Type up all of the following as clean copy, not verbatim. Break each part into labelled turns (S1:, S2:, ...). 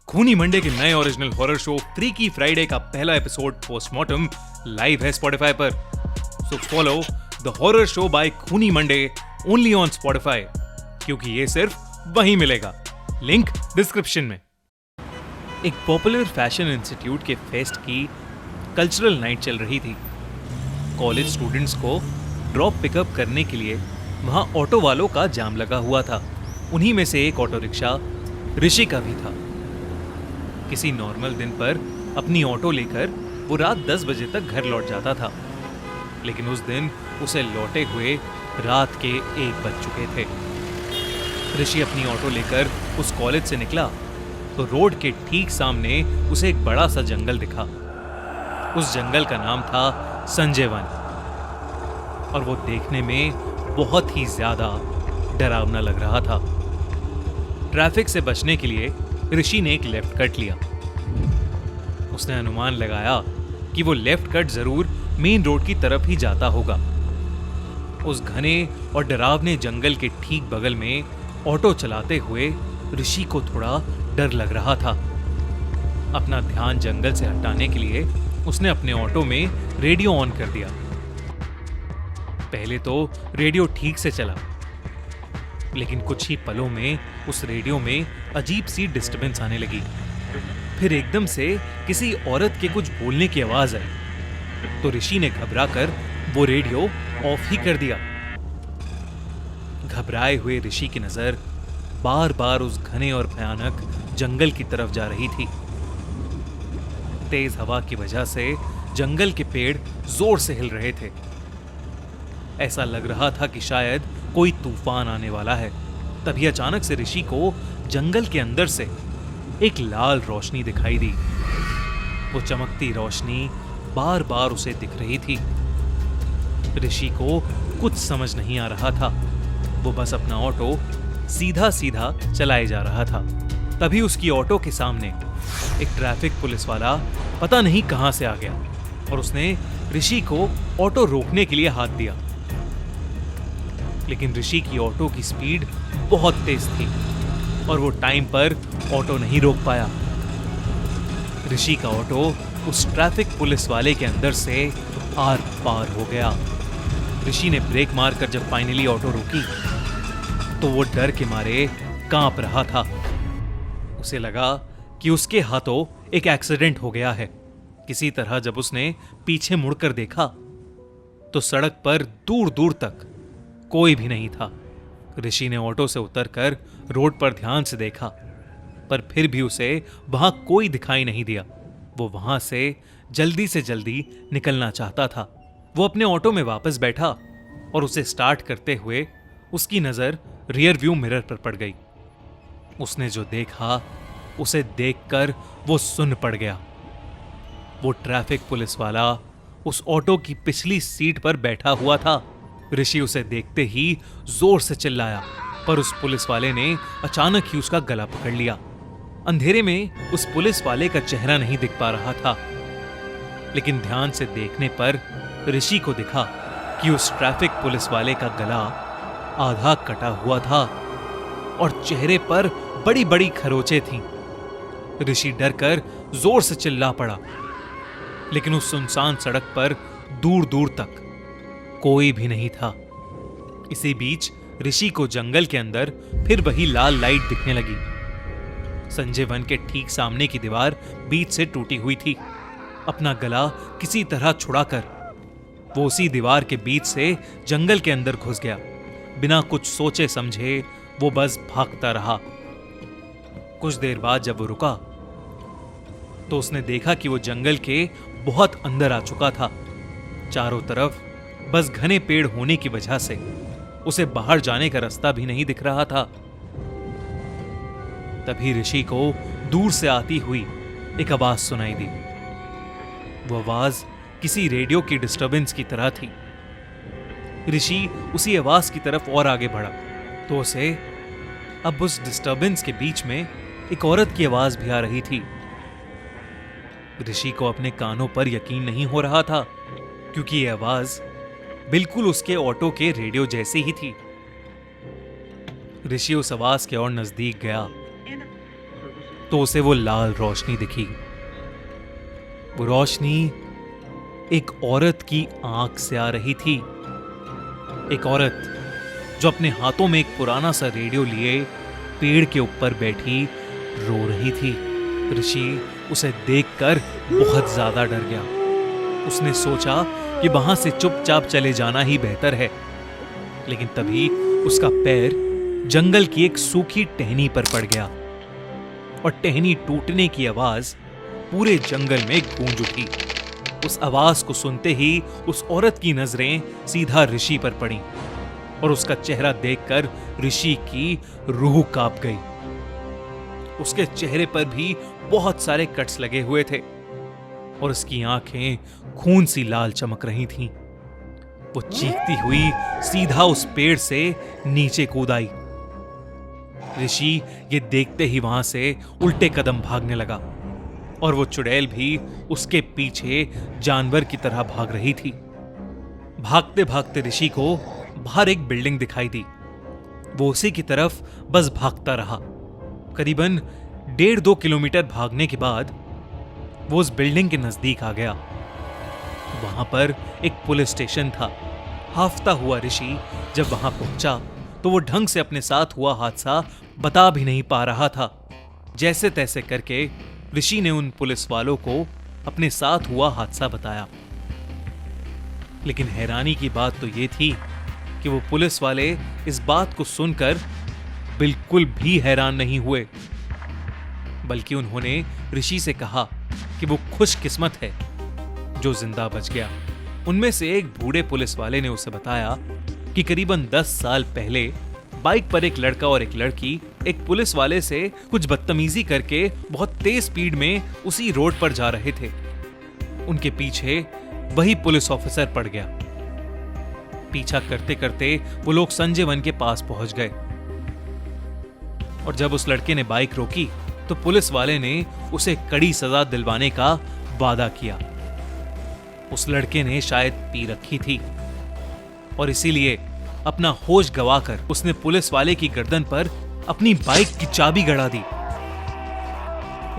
S1: खूनी मंडे के नए original horror show freaky Friday का पहला एपिसोड पोस्टमार्टम लाइव है स्पॉटिफाई पर। So follow the horror show by Khooni Monday only on Spotify, क्योंकि ये सिर्फ वहीं मिलेगा। लिंक डिस्क्रिप्शन में। एक पॉपुलर फैशन इंस्टीट्यूट के फेस्ट की कल्चरल नाइट चल रही थी। कॉलेज स्टूडेंट्स को ड्रॉप पिकअप करने के लिए वहां ऑटो वालों का जाम लगा हुआ था। उन्हीं में से एक ऑटो रिक्शा ऋषि का भी था। किसी नॉर्मल दिन पर अपनी ऑटो लेकर वो रात 10 बजे तक घर लौट जाता था, लेकिन उस दिन उसे लौटे हुए रात के 1 बज चुके थे। ऋषि अपनी ऑटो लेकर उस कॉलेज से निकला तो रोड के ठीक सामने उसे एक बड़ा सा जंगल दिखा। उस जंगल का नाम था संजय वन और वो देखने में बहुत ही ज्यादा डरावना लग रहा था। ट्रैफिक से बचने के लिए ऋषि ने एक लेफ्ट कट लिया। उसने अनुमान लगाया कि वो लेफ्ट कट जरूर मेन रोड की तरफ ही जाता होगा। उस घने और डरावने जंगल के ठीक बगल में ऑटो चलाते हुए ऋषि को थोड़ा डर लग रहा था। अपना ध्यान जंगल से हटाने के लिए उसने अपने ऑटो में रेडियो ऑन कर दिया। पहले तो रेडियो ठीक से चला, लेकिन कुछ ही पलों में उस रेडियो में अजीब सी डिस्टरबेंस आने लगी। फिर एकदम से किसी औरत के कुछ बोलने की आवाज आई तो ऋषि ने घबराकर वो रेडियो ऑफ ही कर दिया। घबराए हुए ऋषि की नजर बार बार उस घने और भयानक जंगल की तरफ जा रही थी। तेज हवा की वजह से जंगल के पेड़ जोर से हिल रहे थे। ऐसा लग रहा था कि शायद कोई तूफान आने वाला है। तभी अचानक से ऋषि को जंगल के अंदर से एक लाल रोशनी दिखाई दी। वो चमकती रोशनी बार बार उसे दिख रही थी। ऋषि को कुछ समझ नहीं आ रहा था। वो बस अपना ऑटो सीधा सीधा चलाए जा रहा था। तभी उसकी ऑटो के सामने एक ट्रैफिक पुलिस वाला पता नहीं कहां से आ गया और उसने ऋषि को ऑटो रोकने के लिए हाथ दिया। लेकिन ऋषि की ऑटो की स्पीड बहुत तेज थी और वो टाइम पर ऑटो नहीं रोक पाया। ऋषि का ऑटो उस ट्रैफिक पुलिस वाले के अंदर से आर पार हो गया। ऋषि ने ब्रेक मारकर जब फाइनली ऑटो रुकी तो वो डर के मारे कांप रहा था। उसे लगा कि उसके हाथों एक एक्सीडेंट हो गया है। किसी तरह जब उसने पीछे मुड़कर देखा तो सड़क पर दूर दूर तक कोई भी नहीं था। ऋषि ने ऑटो से उतरकर रोड पर ध्यान से देखा, पर फिर भी उसे वहां कोई दिखाई नहीं दिया। वो वहां से जल्दी निकलना चाहता था। वो अपने ऑटो में वापस बैठा और उसे स्टार्ट करते हुए उसकी नजर रियर व्यू मिरर पर पड़ गई। उसने जो देखा उसे देखकर वो सुन्न पड़ गया। वो ट्रैफिक पुलिस वाला उस ऑटो की पिछली सीट पर बैठा हुआ था। ऋषि उसे देखते ही जोर से चिल्लाया, पर उस पुलिस वाले ने अचानक ही उसका गला पकड़ लिया। अंधेरे में उस पुलिस वाले का चेहरा नहीं दिख पा रहा था, लेकिन ध्यान से देखने पर ऋषि को दिखा कि उस ट्रैफिक पुलिस वाले का गला आधा कटा हुआ था और चेहरे पर बड़ी बड़ी खरोंचें थीं। ऋषि डरकर जोर से चिल्ला पड़ा, लेकिन उस सुनसान सड़क पर दूर दूर तक कोई भी नहीं था। इसी बीच ऋषि को जंगल के अंदर फिर वही लाल लाइट दिखने लगी। संजय वन के ठीक सामने की दीवार बीच से टूटी हुई थी। अपना गला किसी तरह छुड़ाकर वो उसी दीवार के बीच से जंगल के अंदर घुस गया। बिना कुछ सोचे समझे वो बस भागता रहा। कुछ देर बाद जब वो रुका तो उसने देखा कि वो जंगल के बहुत अंदर आ चुका था। चारों तरफ बस घने पेड़ होने की वजह से उसे बाहर जाने का रास्ता भी नहीं दिख रहा था। तभी ऋषि को दूर से आती हुई एक आवाज सुनाई दी। वो आवाज किसी रेडियो की डिस्टरबेंस की तरह थी। ऋषि उसी आवाज की तरफ और आगे बढ़ा तो उसे अब उस डिस्टरबेंस के बीच में एक औरत की आवाज भी आ रही थी। ऋषि को अपने कानों पर यकीन नहीं हो रहा था, क्योंकि यह आवाज बिल्कुल उसके ऑटो के रेडियो जैसी ही थी। ऋषि उस आवाज के और नजदीक गया तो उसे वो लाल रोशनी दिखी। वो रोशनी एक औरत की आंख से आ रही थी। एक औरत जो अपने हाथों में एक पुराना सा रेडियो लिए पेड़ के ऊपर बैठी रो रही थी। ऋषि उसे देखकर बहुत ज्यादा डर गया। उसने सोचा कि वहां से चुपचाप चले जाना ही बेहतर है, लेकिन तभी उसका पैर जंगल की एक सूखी टहनी पर पड़ गया और टहनी टूटने की आवाज पूरे जंगल में गूंज उठी। उस आवाज को सुनते ही उस औरत की नजरें सीधा ऋषि पर पड़ी और उसका चेहरा देखकर ऋषि की रूह कांप गई। उसके चेहरे पर भी बहुत सारे कट्स लगे हुए थे और उसकी आंखें खून सी लाल चमक रही थीं। वो चीखती हुई सीधा उस पेड़ से नीचे कूद आई। ऋषि ये देखते ही वहां से उल्टे कदम भागने लगा और वो चुड़ैल भी उसके पीछे जानवर की तरह भाग रही थी। भागते भागते ऋषि को बाहर एक बिल्डिंग दिखाई दी। वो उसी की तरफ बस भागता रहा। करीबन 1.5-2 किलोमीटर भागने के बाद वो उस बिल्डिंग के नजदीक आ गया। वहां पर एक पुलिस स्टेशन था। हाफता हुआ ऋषि जब वहां पहुंचा तो वो ढंग से अपने साथ हुआ हादसा बता भी नहीं पा रहा था। जैसे तैसे करके ऋषि ने उन पुलिस वालों को अपने साथ हुआ हादसा बताया। लेकिन हैरानी की बात तो ये थी कि वो पुलिस वाले इस बात को सुनकर बिल्कुल भी हैरान नहीं हुए, बल्कि उन्होंने ऋषि से कहा कि वो खुशकिस्मत है जो जिंदा बच गया। उनमें से एक बूढ़े पुलिस वाले ने उसे बताया कि करीबन 10 साल पहले बाइक पर एक लड़का और एक लड़की एक पुलिस वाले से कुछ बदतमीजी करके बहुत तेज स्पीड में उसी रोड पर जा रहे थे। उनके पीछे वही पुलिस ऑफिसर पड़ गया। पीछा करते करते वो लोग संजय वन के पास पहुंच गए और जब उस लड़के ने बाइक रोकी तो पुलिस वाले ने उसे कड़ी सजा दिलवाने का वादा किया। उस लड़के ने शायद पी रखी थी और इसीलिए अपना होश गवाकर उसने पुलिस वाले की गर्दन पर अपनी बाइक की चाबी गड़ा दी।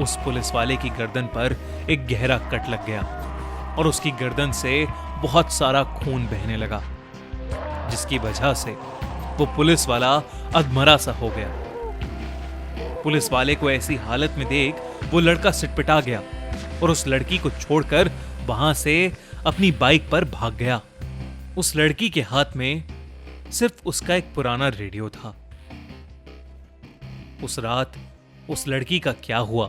S1: उस पुलिस वाले की गर्दन पर एक गहरा कट लग गया और उसकी गर्दन से बहुत सारा खून बहने लगा, जिसकी वजह से वो पुलिस वाला अधमरा सा हो गया। पुलिस वाले को ऐसी हालत में देख वो लड़का सिटपिटा गया और उस लड़की को छोड़कर वहां से अपनी बाइक पर भाग गया। उस लड़की के हाथ में सिर्फ उसका एक पुराना रेडियो था। उस रात उस लड़की का क्या हुआ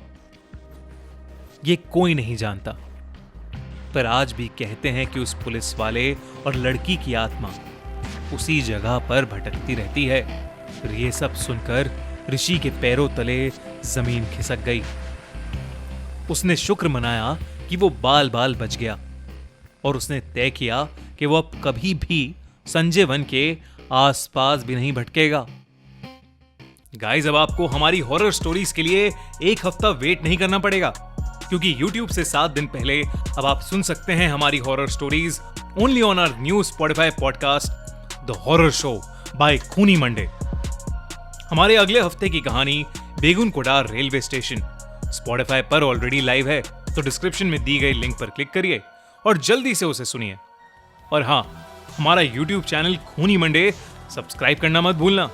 S1: ये कोई नहीं जानता, पर आज भी कहते हैं कि उस पुलिस वाले और लड़की की आत्मा उसी जगह पर भटकती रहती है। फिर ये सब सुनकर ऋषि के पैरों तले जमीन खिसक गई। उसने शुक्र मनाया कि वो बाल बाल बच गया और उसने तय किया कि वो अब कभी भी संजय वन के आसपास भी नहीं भटकेगा। गाइस, अब आपको हमारी हॉरर स्टोरीज के लिए एक हफ्ता वेट नहीं करना पड़ेगा, क्योंकि YouTube से 7 दिन पहले अब आप सुन सकते हैं हमारी horror stories only on our new Spotify podcast the horror show by Khooni Monday. हमारे अगले हफ्ते की कहानी Begunkodar railway station Spotify पर ऑलरेडी लाइव है, तो डिस्क्रिप्शन में दी गई लिंक पर क्लिक करिए और जल्दी से उसे सुनिए। और हाँ, हमारा YouTube चैनल खूनी मंडे सब्सक्राइब करना मत भूलना।